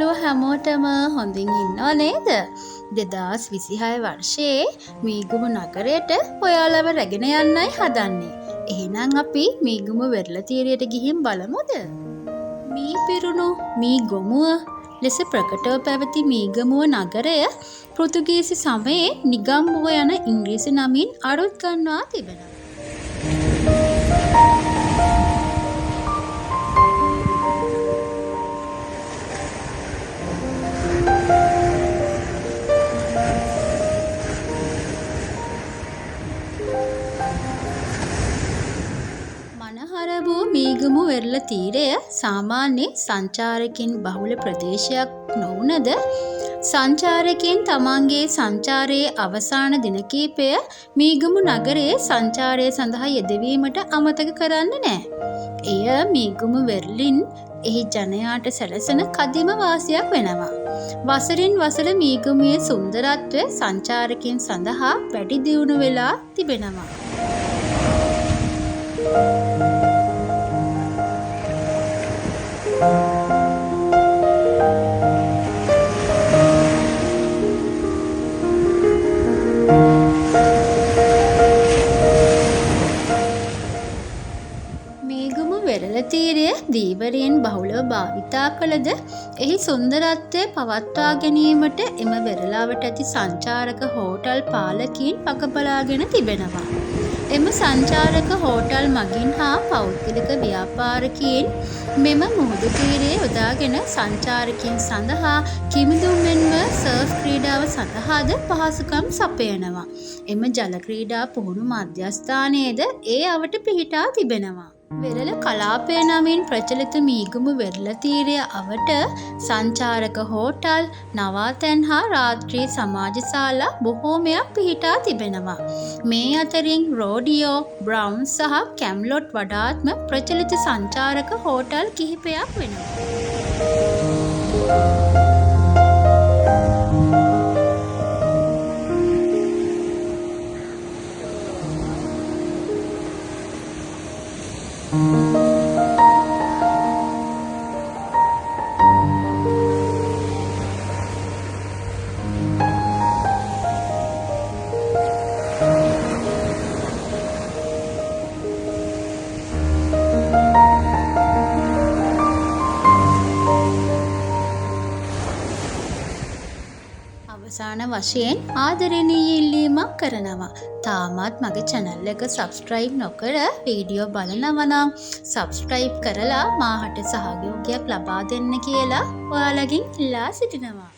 ඔයාලෝ හැමෝටම හොඳින් ඉන්නව නේද? 2026 වර්ෂයේ මීගමු නගරයට ඔයාලව රැගෙන යන්නයි හදන්නේ. එහෙනම් අපි මීගමු වෙරළ තීරයට ගිහින් බලමුද? මී පිරුණු මී ගොමුව ලෙස ප්‍රකටව පැවති මීගමුව නගරය පෘතුගීසි සමයේ නිගම්බුව යන ඉංග්‍රීසි නමින් අරුත් ගන්වා තිබෙනවා. මනහර වූ මීගමු වෙරළ තීරය සාමාන්‍ය සංචාරකින් බහුල ප්‍රදේශයක් නොවුනද සංචාරකයන් තමන්ගේ සංචාරයේ අවසාන දින කීපය මීගමු නගරයේ සංචාරය සඳහා යෙදවීමට අමතක කරන්නේ නැහැ. එය මීගමු වෙරළින් එහි ජනයාට සැලසෙන කදිම වාසියක් වෙනවා. වසරින් වසර මීගමුවේ සුන්දරත්වය සංචාරකයන් සඳහා වැඩි දියුණු වෙලා තිබෙනවා. මීගමු වෙරළ තීරය දීවරයෙන් බහුලව භාවිතා කළද එහි සුන්දරත්වය පවත්වා ගැනීමට එම වෙරළාවට ඇති සංචාරක හෝටල් පාලකීන් පකබලාගෙන තිබෙනවා. එම සංචාරක හෝටල් මගින් හා පෞද්ගලික ව්‍යාපාරිකයින් මෙම මුහුදු තීරය යොදාගෙන සංචාරකයන් සඳහා කිමිදුම් මෙන්ම සර්ෆ් ක්‍රීඩාව සඳහාද පහසුකම් සපයනවා. එම ජල ක්‍රීඩා පුහුණු මධ්‍යස්ථානයේද ඒ අවට පිහිටා තිබෙනවා. වෙරළ කලාපය නමින් ප්‍රචලිත මීගමු වෙරළ තීරය අවට සංචාරක හෝටල්, නවාතැන් හා රාත්‍රී සමාජශාලා බොහෝමයක් පිහිටා තිබෙනවා. මේ අතරින් රෝඩියෝ, බ්‍රවුන් සහ කැම්ලොට් වඩාත්ම ප්‍රචලිත සංචාරක හෝටල් කිහිපයක් වෙනවා. අවසාන වශයෙන් ආදරණීය ඉල්ලීමක් කරනවා. තාමත් මගේ channel එක subscribe නොකර වීඩියෝ බලනවා නම් subscribe කරලා මාහට සහයෝගයක් ලබා දෙන්න කියලා ඔයාලගෙන් ඉල්ලා සිටිනවා.